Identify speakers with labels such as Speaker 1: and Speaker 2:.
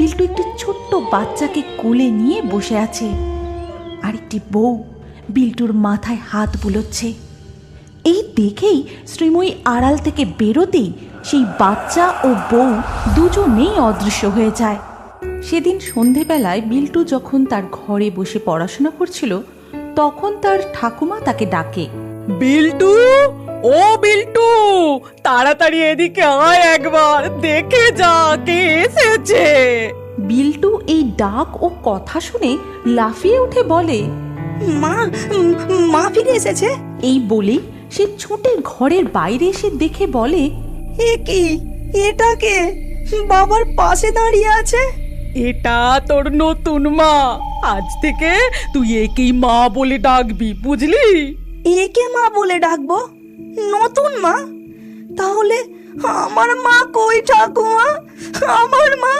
Speaker 1: বিল্টু একটি ছোট্ট বাচ্চাকে কোলে নিয়ে বসে আছে, আর একটি বউ বিল্টুর মাথায় হাত বুলোচ্ছে। এই দেখেই শ্রীময়ী আড়াল থেকে বেরোতেই সেই বাচ্চা ও বউ দুজনেই অদৃশ্য হয়ে যায়। সেদিন সন্ধেবেলায় বিল্টু যখন তার ঘরে বসে পড়াশোনা করছিল, তখন তার ঠাকুমা তাকে ডাকে,
Speaker 2: বিল্টু, ও বিল্টু, তাড়াতাড়ি এদিকে আয়, একবার দেখে যা কে এসেছে।
Speaker 1: বিল্টু এই ডাক ও কথা শুনে লাফিয়ে উঠে বলে,
Speaker 3: মা, মা ফিরে এসেছে।
Speaker 1: এই বলেই সে ছুটে ঘরের বাইরে এসে দেখে বলে,
Speaker 3: এ কি, এটা কে বাবার পাশে দাঁড়িয়ে আছে?
Speaker 2: এটা তোর নতুন মা। আজ থেকে তুই একেই মা বলে ডাকবি, বুঝলি?
Speaker 3: একে মা বলে ডাকবো? নতুন মা? তাহলে আমার মা কই ঠাকুমা? আমার মা?